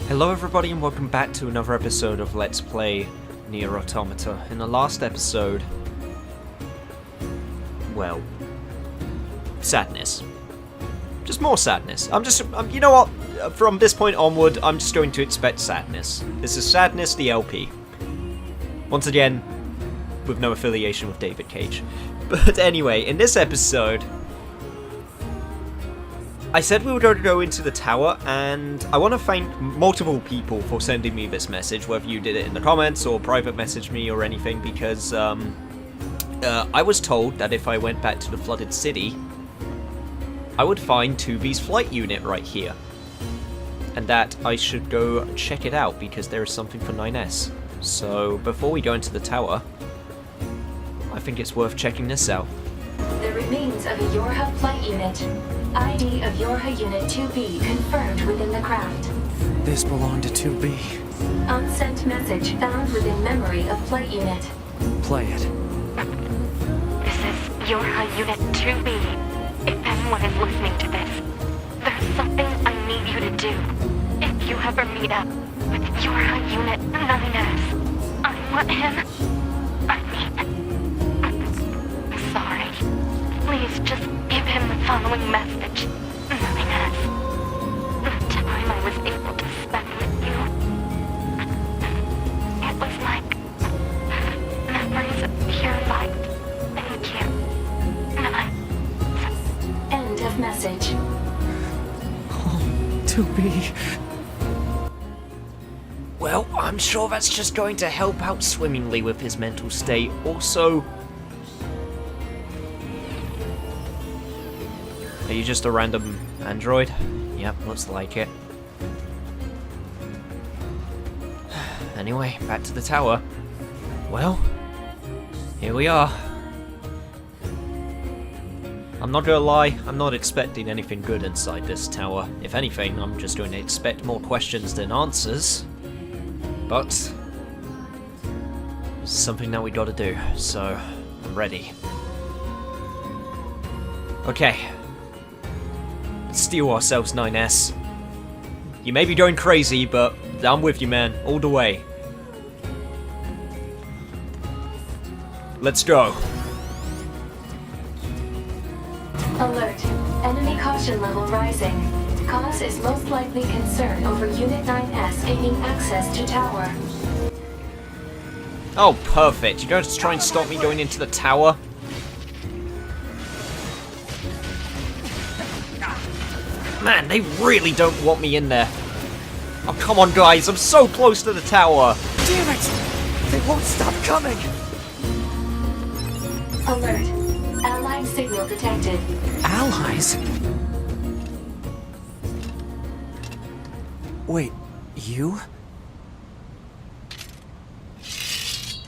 Hello everybody and welcome back to another episode of Let's Play NieR Automata. In the last episode... well... sadness. Just more sadness. you know what? From this point onward, I'm just going to expect sadness. This is Sadness, the LP. Once again, with no affiliation with David Cage. But anyway, in this episode... I said we were going to go into the tower, and I want to thank multiple people for sending me this message, whether you did it in the comments or private message me or anything, because I was told that if I went back to the flooded city, I would find 2B's flight unit right here, and that I should go check it out because there is something for 9S. So before we go into the tower, I think it's worth checking this out. The remains of a Yorha flight unit. ID of Yorha Unit 2B confirmed within the craft. This belonged to 2B. Unsent message found within memory of flight unit. Play it. This is Yorha Unit 2B. If anyone is listening to this, there's something I need you to do. If you ever meet up with Yorha Unit 9S, I want him... I'm sorry. Please just give him the following message. 9S. The time I was able to spend with you, it was like memories of pure light. Thank you. 9. End of message. Oh, 2B. Well, I'm sure that's just going to help out swimmingly with his mental state. Also... are you just a random android? Yep, looks like it. Anyway, back to the tower. Well, here we are. I'm not gonna lie, I'm not expecting anything good inside this tower. If anything, I'm just going to expect more questions than answers. But, it's something that we gotta do, so I'm ready. Okay. Steel ourselves, 9S. You may be going crazy, but I'm with you, man, all the way. Let's go. Alert. Enemy caution level rising. Cause is most likely concern over Unit 9S gaining access to tower. Oh, perfect. You're going to try and stop me going into the tower? Man, they really don't want me in there. Oh, come on, guys. I'm so close to the tower. Damn it! They won't stop coming! Alert. Allied signal detected. Allies? Wait, you?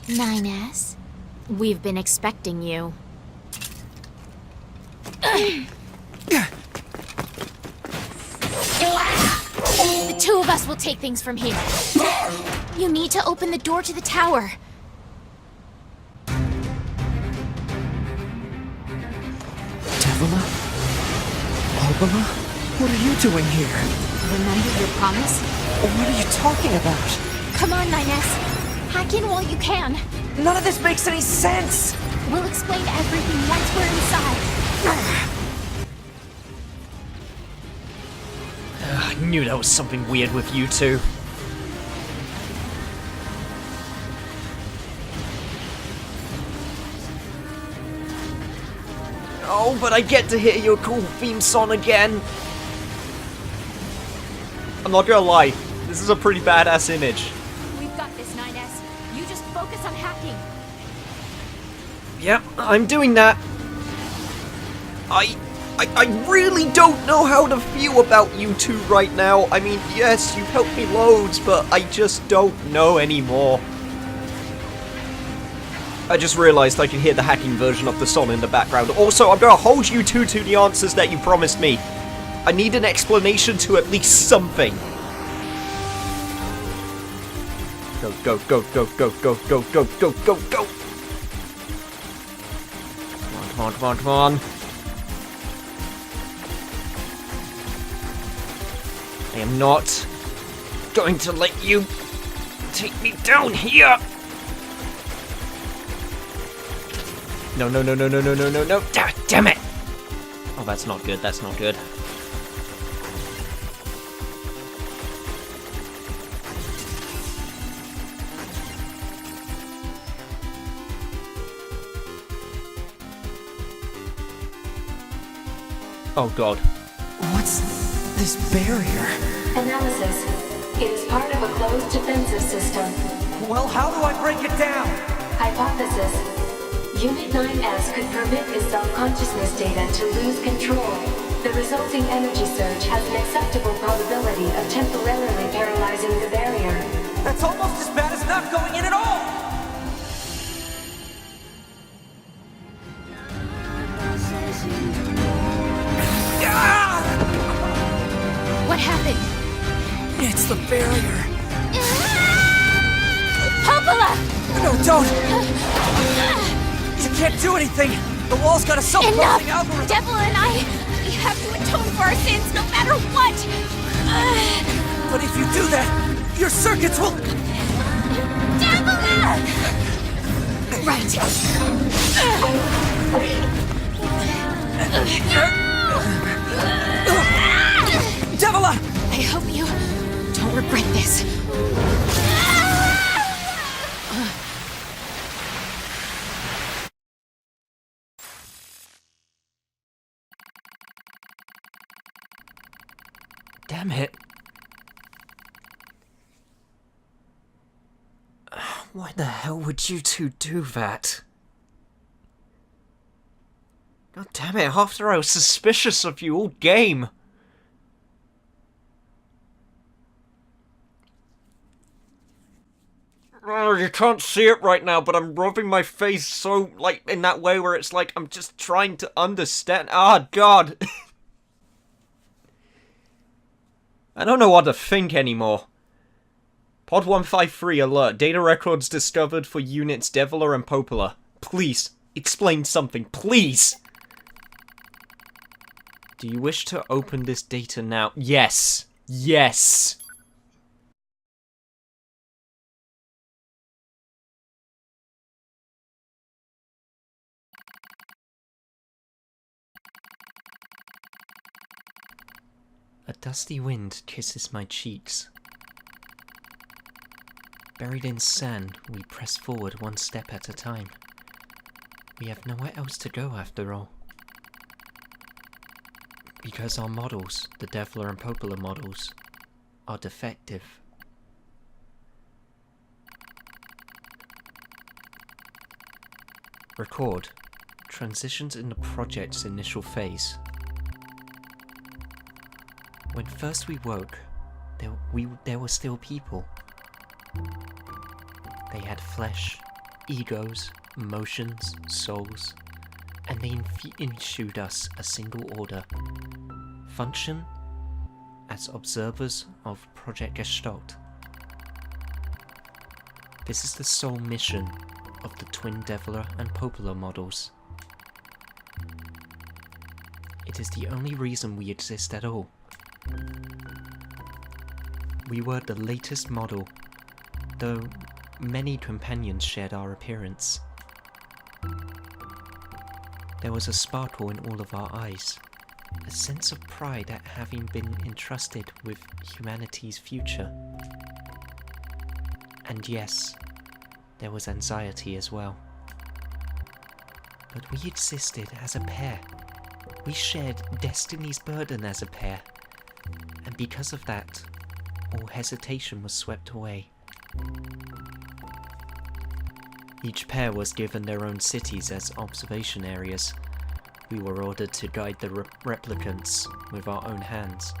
9S, we've been expecting you. The two of us will take things from here. You need to open the door to the tower. Devila? Albala? What are you doing here? Remember your promise? What are you talking about? Come on, 9S. Hack in while you can. None of this makes any sense! We'll explain everything once we're inside. I knew there was something weird with you two. Oh, but I get to hear your cool theme song again. I'm not gonna lie, this is a pretty badass image. We've got this, 9S. You just focus on hacking. Yep, I'm doing that. I really don't know how to feel about you two right now. I mean, yes, you've helped me loads, but I just don't know anymore. I just realized I can hear the hacking version of the song in the background. Also, I'm gonna hold you two to the answers that you promised me. I need an explanation to at least something. Go, go, go, go, go, go, go, go, go, go, go. Come on, come on, come on. I am not going to let you take me down here. No, no, no, no, no, no, no, no, no. Damn it. Oh, that's not good. That's not good. Oh, God. What's this barrier? Analysis. It is part of a closed defensive system. Well, how do I break it down? Hypothesis. Unit 9S could permit the self-consciousness data to lose control. The resulting energy surge has an acceptable probability of temporarily paralyzing the barrier. That's almost as bad as not going in at all! What happened? It's the barrier. Popola! No, don't! You can't do anything! The wall's got a self-closing Enough! algorithm! Devil and I, we have to atone for our sins no matter what! But if you do that, your circuits will... Devil! Right. Devila! I hope you don't regret this. Damn it. Why the hell would you two do that? God damn it, after I was suspicious of you all game. Oh, you can't see it right now, but I'm rubbing my face so, like, in that way where it's like I'm just trying to understand. Ah, God. I don't know what to think anymore. Pod 153 alert. Data records discovered for units Deviler and Popola. Please, explain something, please! Do you wish to open this data now? Yes. Yes. A dusty wind kisses my cheeks. Buried in sand, we press forward one step at a time. We have nowhere else to go after all. Because our models, the Deviler and Popola models, are defective. Record. Transitions in the project's initial phase. When first we woke, there were still people. They had flesh, egos, emotions, souls, and they ensued us a single order. Function as observers of Project Gestalt. This is the sole mission of the twin Deviler and Popola models. It is the only reason we exist at all. We were the latest model, though many companions shared our appearance. There was a sparkle in all of our eyes, a sense of pride at having been entrusted with humanity's future. And yes, there was anxiety as well. But we existed as a pair. We shared destiny's burden as a pair. And because of that, all hesitation was swept away. Each pair was given their own cities as observation areas. We were ordered to guide the replicants with our own hands.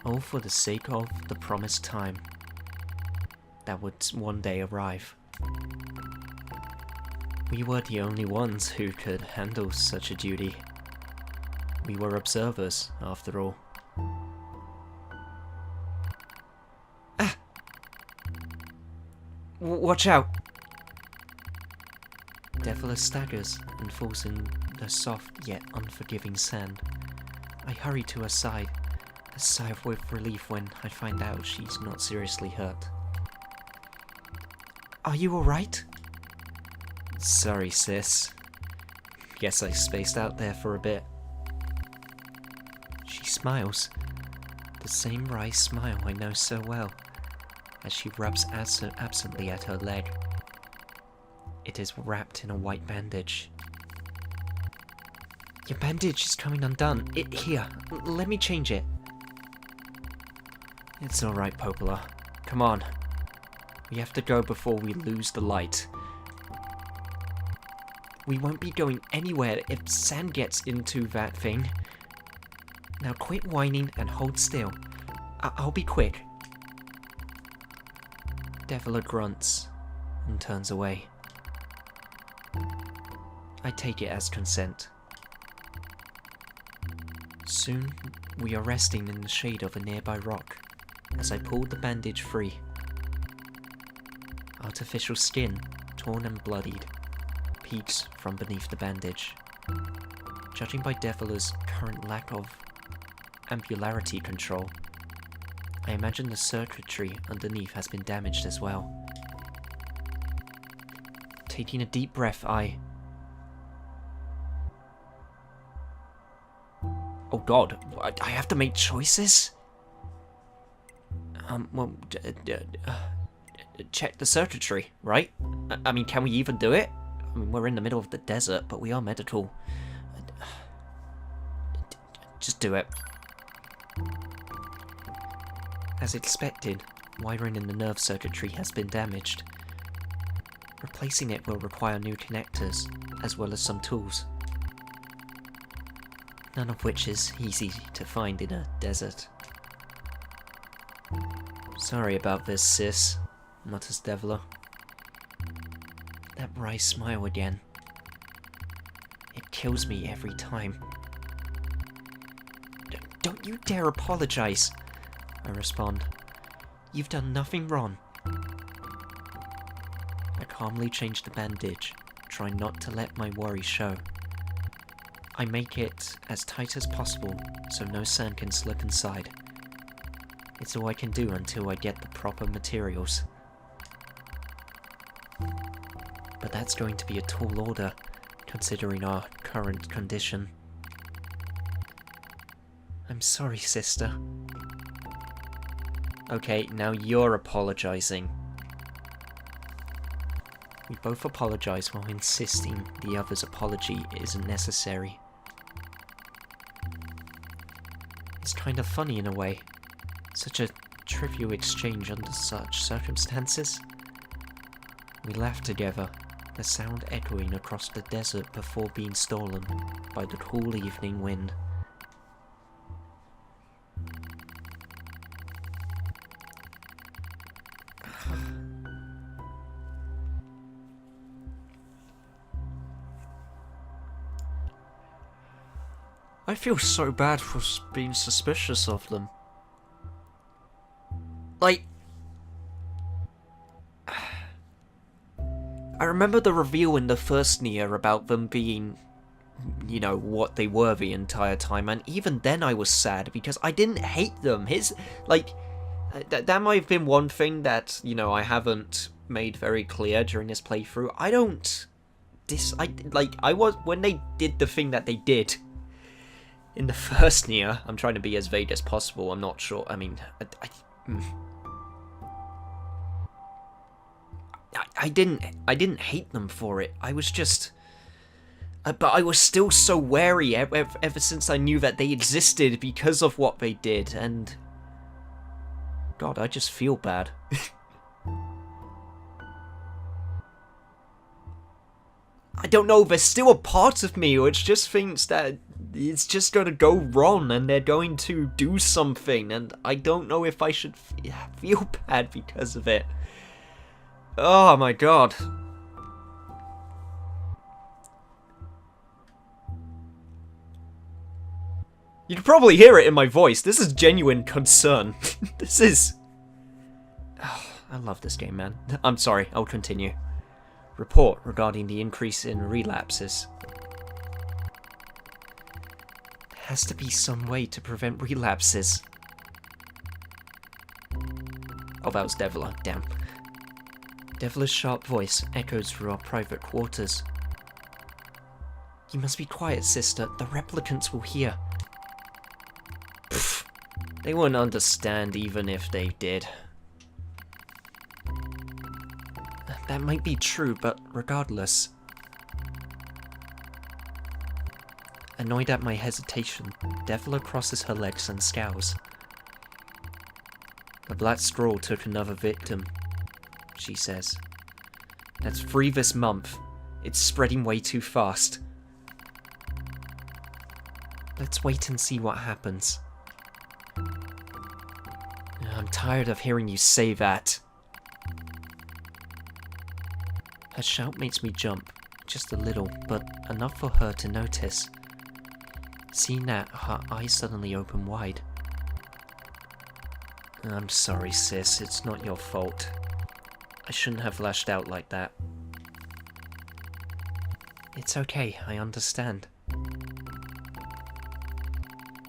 All for the sake of the promised time that would one day arrive. We were the only ones who could handle such a duty. We were observers, after all. Ah! Watch out! Deviler staggers and falls in the soft yet unforgiving sand. I hurry to her side. A sigh of relief when I find out she's not seriously hurt. Are you alright? Sorry, sis. Guess I spaced out there for a bit. She smiles. The same wry smile I know so well, as she rubs absently at her leg. It is wrapped in a white bandage. Your bandage is coming undone. Here, let me change it. It's alright, Popola. Come on. We have to go before we lose the light. We won't be going anywhere if sand gets into that thing. Now quit whining and hold still. I'll be quick. Devila grunts and turns away. I take it as consent. Soon, we are resting in the shade of a nearby rock as I pull the bandage free. Artificial skin, torn and bloodied, peeks from beneath the bandage. Judging by Devila's current lack of ampularity control, I imagine the circuitry underneath has been damaged as well. Taking a deep breath, I... Oh god, I have to make choices? Well, check the circuitry, right? I mean, can we even do it? I mean, we're in the middle of the desert, but we are medical. Just do it. As expected, wiring in the nerve circuitry has been damaged. Replacing it will require new connectors, as well as some tools. None of which is easy to find in a desert. Sorry about this, sis, mutters Devila. That wry smile again. It kills me every time. Don't you dare apologize, I respond. You've done nothing wrong. I calmly change the bandage, trying not to let my worry show. I make it as tight as possible so no sand can slip inside. It's all I can do until I get the proper materials. But that's going to be a tall order, considering our current condition. I'm sorry, sister. Okay, now you're apologizing. We both apologize while insisting the other's apology isn't necessary. It's kind of funny in a way. Such a trivial exchange under such circumstances. We laughed together, the sound echoing across the desert before being stolen by the cool evening wind. I feel so bad for being suspicious of them. Like, I remember the reveal in the first NieR about them being, you know, what they were the entire time, and even then I was sad because I didn't hate them. That might have been one thing that, you know, I haven't made very clear during this playthrough. I don't when they did the thing that they did in the first NieR, I'm trying to be as vague as possible, I'm not sure, I mean, I didn't hate them for it. I was just... but I was still so wary ever since I knew that they existed because of what they did, and... God, I just feel bad. I don't know, there's still a part of me which just thinks that it's just gonna go wrong and they're going to do something, and I don't know if I should feel bad because of it. Oh my god. You can probably hear it in my voice. This is genuine concern. This is... Oh, I love this game, man. I'm sorry, I'll continue. Report regarding the increase in relapses. There has to be some way to prevent relapses, Oh, that was Devler, damn. Devler's sharp voice echoes through our private quarters. You must be quiet, sister. The replicants will hear. Pfft. They wouldn't understand even if they did. That might be true, but regardless. Annoyed at my hesitation, Devler crosses her legs and scowls. The black scroll took another victim, she says. That's 3 this month. It's spreading way too fast. Let's wait and see what happens. I'm tired of hearing you say that. Her shout makes me jump, just a little, but enough for her to notice. Seeing that, her eyes suddenly open wide. I'm sorry, sis, it's not your fault. I shouldn't have lashed out like that. It's okay, I understand.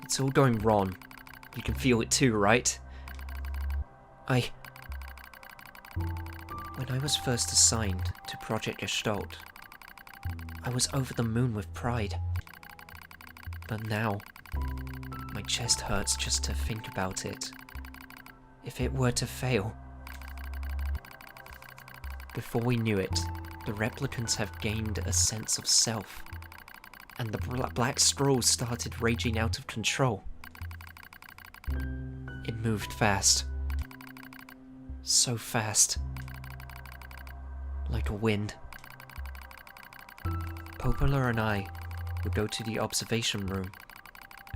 It's all going wrong. You can feel it too, right? When I was first assigned to Project Gestalt, I was over the moon with pride. But now, my chest hurts just to think about it. If it were to fail. Before we knew it, the replicants have gained a sense of self, and the black scrolls started raging out of control. It moved fast. So fast. Like a wind. Popola and I would go to the observation room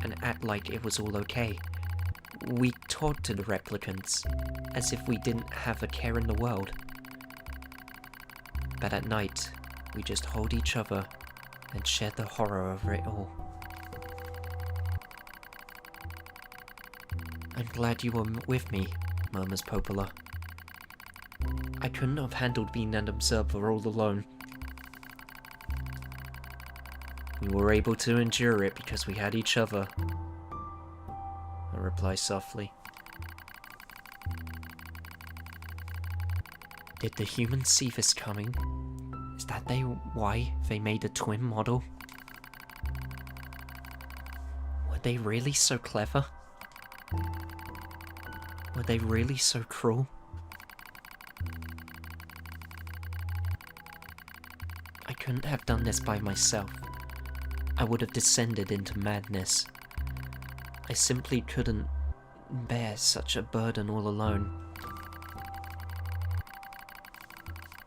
and act like it was all okay. We talked to the replicants as if we didn't have a care in the world. But at night, we just hold each other and share the horror of it all. I'm glad you were with me, murmurs Popola. I couldn't have handled being an observer all alone. We were able to endure it because we had each other, I reply softly. Did the humans see this coming? Is that why they made a twin model? Were they really so clever? Were they really so cruel? I couldn't have done this by myself. I would have descended into madness. I simply couldn't bear such a burden all alone.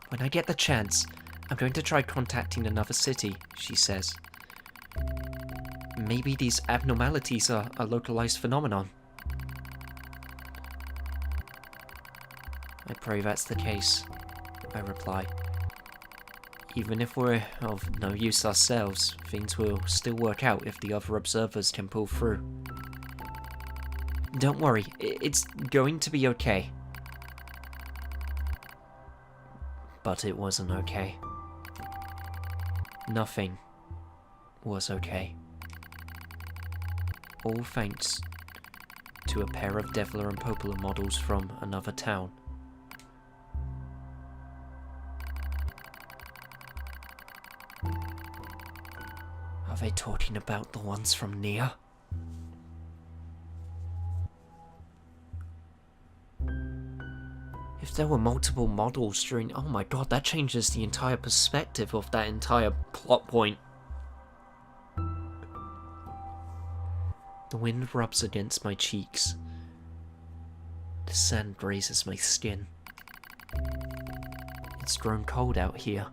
When I get the chance, I'm going to try contacting another city, she says. Maybe these abnormalities are a localized phenomenon. I pray that's the case, I reply. Even if we're of no use ourselves, things will still work out if the other observers can pull through. Don't worry, it's going to be okay. But it wasn't okay. Nothing was okay. All thanks to a pair of Devler and Popola models from another town. Are they talking about the ones from NieR? If there were multiple models during... Oh my god, that changes the entire perspective of that entire plot point. The wind rubs against my cheeks. The sand grazes my skin. It's grown cold out here.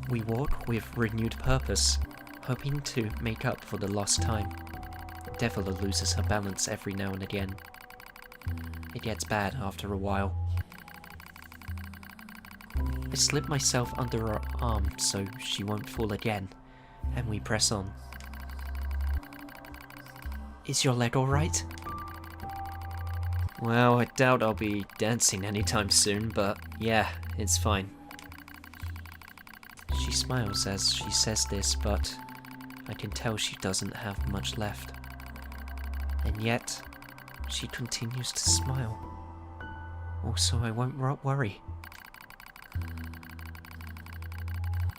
We walk with renewed purpose, hoping to make up for the lost time. Devler loses her balance every now and again. It gets bad after a while. I slip myself under her arm so she won't fall again, and we press on. Is your leg alright? Well, I doubt I'll be dancing anytime soon, but yeah, it's fine. She smiles as she says this, but I can tell she doesn't have much left. And yet, she continues to smile. Also, I won't worry.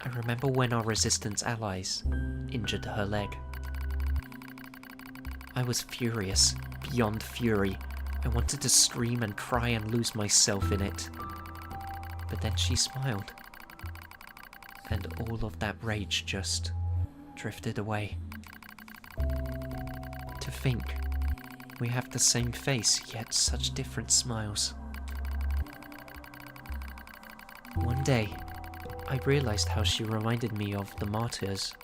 I remember when our resistance allies injured her leg. I was furious, beyond fury. I wanted to scream and cry and lose myself in it. But then she smiled. And all of that rage just drifted away. To think, we have the same face, yet such different smiles. One day, I realized how she reminded me of the martyrs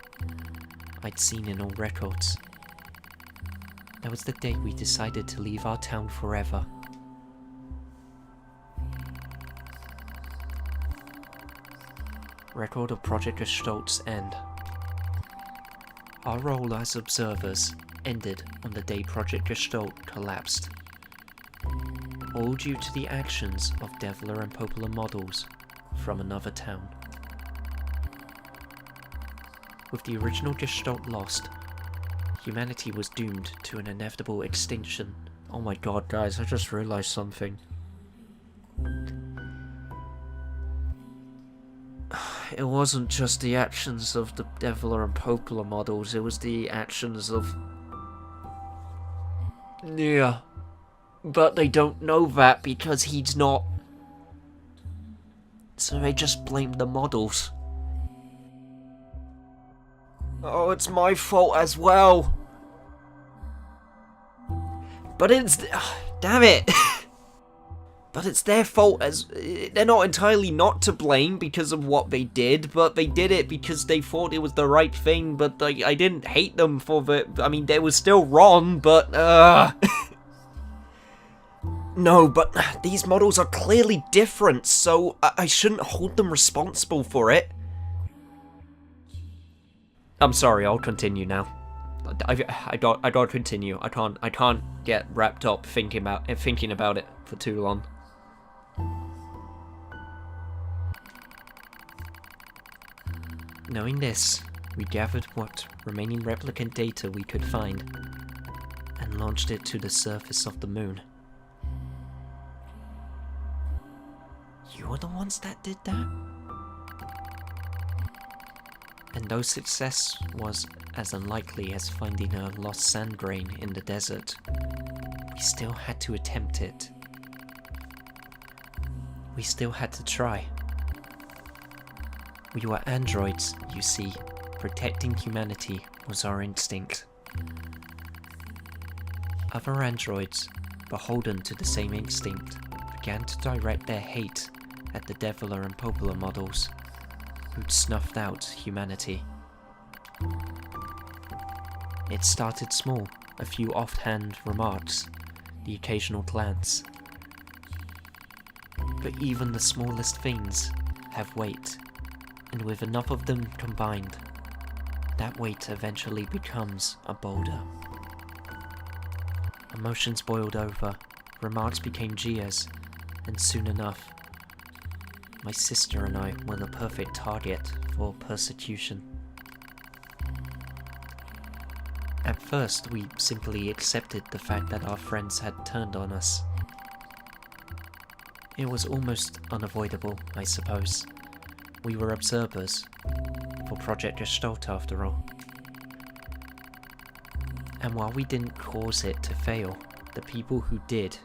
I'd seen in old records. That was the day we decided to leave our town forever. Record of Project Gestalt's end. Our role as observers ended on the day Project Gestalt collapsed. All due to the actions of Devler and Popola models from another town. With the original Gestalt lost, humanity was doomed to an inevitable extinction. Oh my god, guys, I just realized something. It wasn't just the actions of the Devler and Popola models, it was the actions of NieR. But they don't know that because he's not. So they just blame the models. Oh, it's my fault as well. But it's... damn it. But it's their fault as... they're not entirely not to blame because of what they did, but they did it because they thought it was the right thing, but I didn't hate them for the... I mean, they were still wrong, but... No, but these models are clearly different, so I shouldn't hold them responsible for it. I'm sorry, I'll continue now. I gotta continue. I can't get wrapped up thinking about it for too long. Knowing this, we gathered what remaining replicant data we could find and launched it to the surface of the moon. You were the ones that did that? And though success was as unlikely as finding a lost sand grain in the desert, we still had to attempt it. We still had to try. We were androids, you see. Protecting humanity was our instinct. Other androids, beholden to the same instinct, began to direct their hate at the Devler and Popola models, who'd snuffed out humanity. It started small, a few offhand remarks, the occasional glance. But even the smallest things have weight, and with enough of them combined, that weight eventually becomes a boulder. Emotions boiled over, remarks became jeers, and soon enough, my sister and I were the perfect target for persecution. At first, we simply accepted the fact that our friends had turned on us. It was almost unavoidable, I suppose. We were observers, for Project Gestalt after all. And while we didn't cause it to fail, the people who did,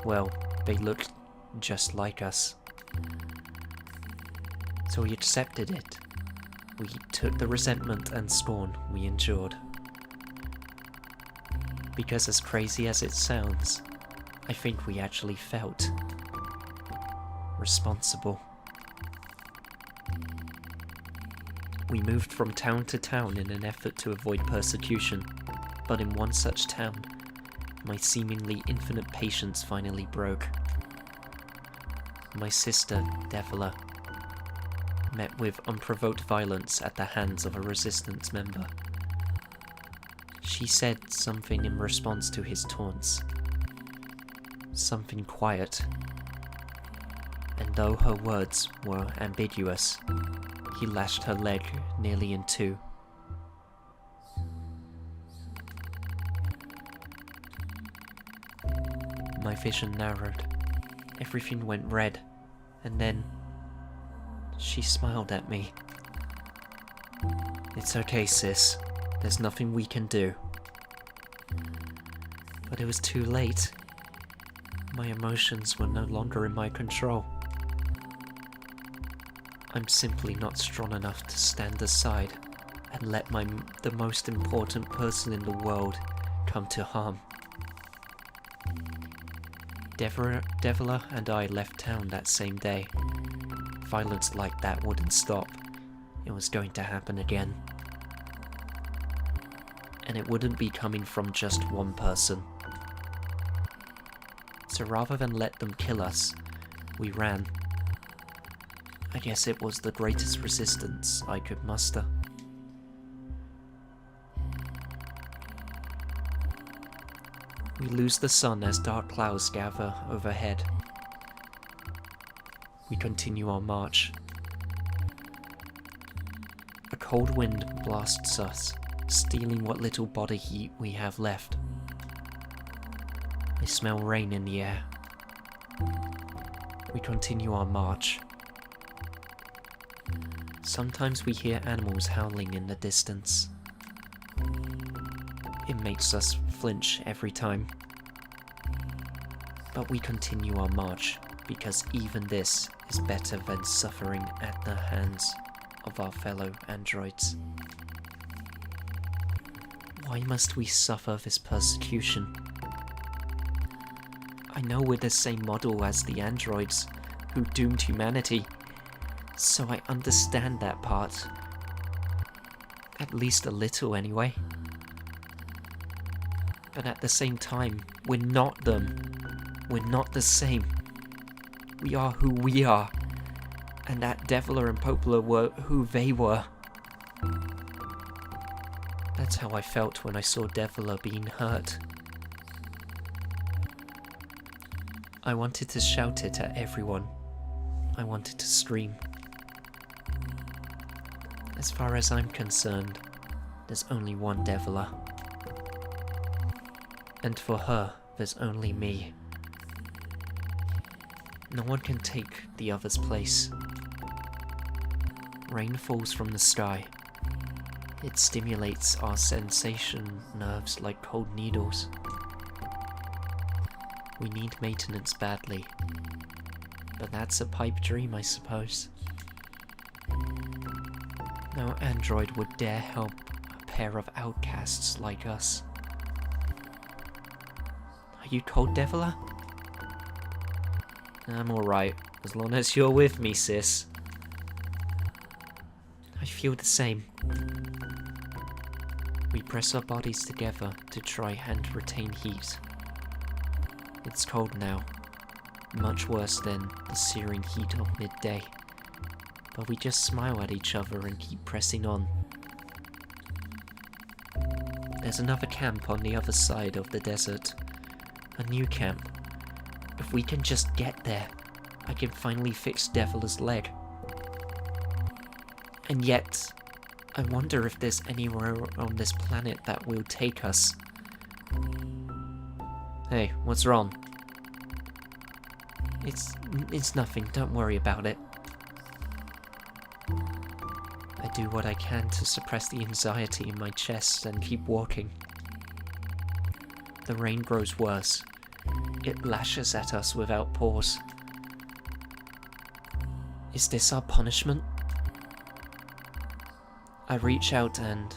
well, they looked just like us. So we accepted it. We took the resentment and scorn we endured. Because as crazy as it sounds, I think we actually felt responsible. We moved from town to town in an effort to avoid persecution, but in one such town, my seemingly infinite patience finally broke. My sister, Devler, met with unprovoked violence at the hands of a resistance member. She said something in response to his taunts. Something quiet. And though her words were ambiguous, he lashed her leg nearly in two. my vision narrowed. Everything went red, and then she smiled at me. "It's okay, sis. There's nothing we can do." But it was too late. My emotions were no longer in my control. I'm simply not strong enough to stand aside and let the most important person in the world come to harm. Devila and I left town that same day. Violence like that wouldn't stop. It was going to happen again. And it wouldn't be coming from just one person. So rather than let them kill us, we ran. I guess it was the greatest resistance I could muster. We lose the sun as dark clouds gather overhead. We continue our march. A cold wind blasts us, stealing what little body heat we have left. I smell rain in the air. We continue our march. Sometimes we hear animals howling in the distance. It makes us flinch every time. But we continue our march, because even this is better than suffering at the hands of our fellow androids. Why must we suffer this persecution? I know we're the same model as the androids who doomed humanity, so I understand that part. At least a little, anyway. But at the same time, we're not them. We're not the same. We are who we are. And that Devila and Popola were who they were. That's how I felt when I saw Devila being hurt. I wanted to shout it at everyone. I wanted to scream. As far as I'm concerned, there's only one Devila. And for her, there's only me. No one can take the other's place. Rain falls from the sky. It stimulates our sensation nerves like cold needles. We need maintenance badly. But that's a pipe dream, I suppose. No android would dare help a pair of outcasts like us. Are you cold, Devila? I'm alright, as long as you're with me, sis. I feel the same. We press our bodies together to try and retain heat. It's cold now, much worse than the searing heat of midday. But we just smile at each other and keep pressing on. There's another camp on the other side of the desert. A new camp. If we can just get there, I can finally fix Devila's leg. And yet, I wonder if there's anywhere on this planet that will take us. Hey, what's wrong? It's nothing, don't worry about it. I do what I can to suppress the anxiety in my chest and keep walking. The rain grows worse. It lashes at us without pause. Is this our punishment? I reach out and...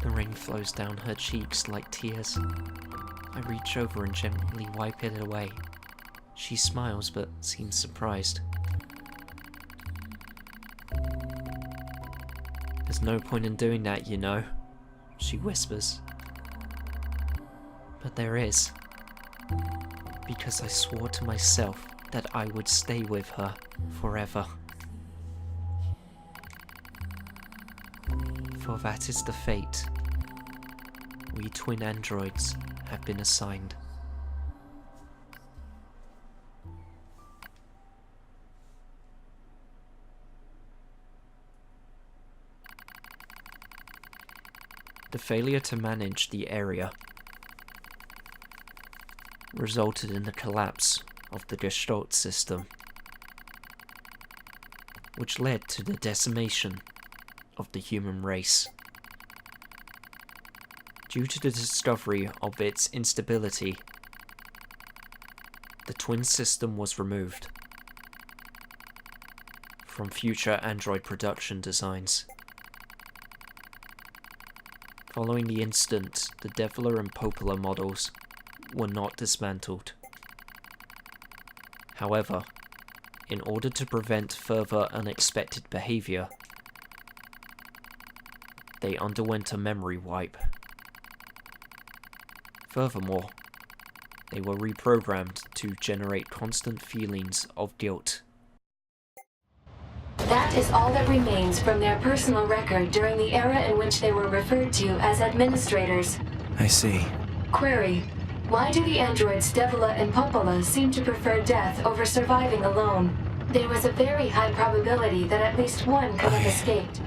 The rain flows down her cheeks like tears. I reach over and gently wipe it away. She smiles but seems surprised. There's no point in doing that, you know, she whispers. But there is. Because I swore to myself that I would stay with her forever. For that is the fate we twin androids have been assigned. The failure to manage the area resulted in the collapse of the Gestalt system, which led to the decimation of the human race. Due to the discovery of its instability, the twin system was removed from future android production designs. Following the incident, the Deviler and Popola models were not dismantled. However, in order to prevent further unexpected behavior, they underwent a memory wipe. Furthermore, they were reprogrammed to generate constant feelings of guilt. That is all that remains from their personal record during the era in which they were referred to as administrators. I see. Query: why do the androids Devila and Popola seem to prefer death over surviving alone? There was a very high probability that at least one could have escaped.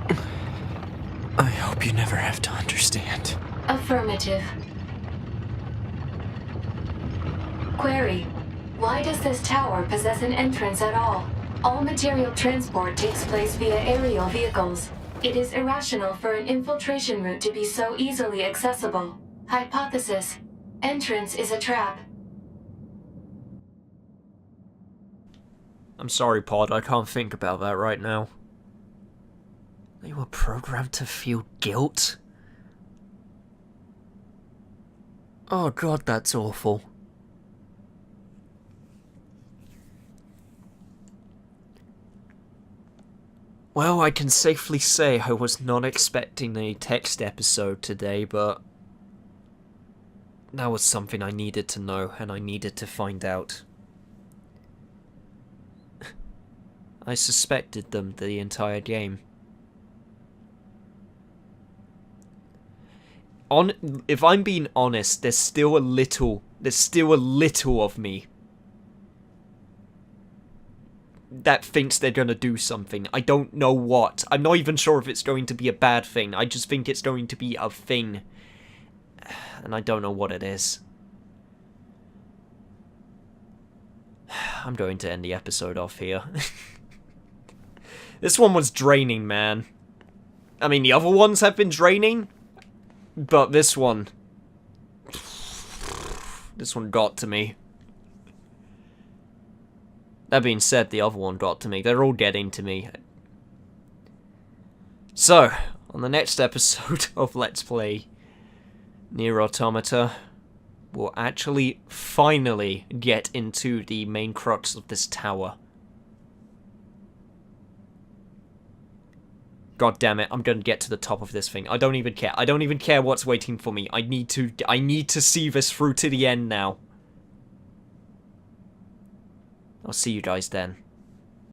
I hope you never have to understand. Affirmative. Query: why does this tower possess an entrance at all? All material transport takes place via aerial vehicles. It is irrational for an infiltration route to be so easily accessible. Hypothesis: entrance is a trap. I'm sorry, Pod, I can't think about that right now. They were programmed to feel guilt? Oh god, that's awful. Well, I can safely say I was not expecting a text episode today, but that was something I needed to know, and I needed to find out. I suspected them the entire game. If I'm being honest, there's still a little of me that thinks they're gonna do something. I don't know what. I'm not even sure if it's going to be a bad thing. I just think it's going to be a thing. And I don't know what it is. I'm going to end the episode off here. This one was draining, man. I mean, the other ones have been draining, but this one got to me. That being said, the other one got to me. They're all getting to me. So, on the next episode of Let's Play NieR Automata, we'll actually finally get into the main crux of this tower. God damn it, I'm gonna get to the top of this thing. I don't even care. I don't even care what's waiting for me. I need to see this through to the end now. I'll see you guys then.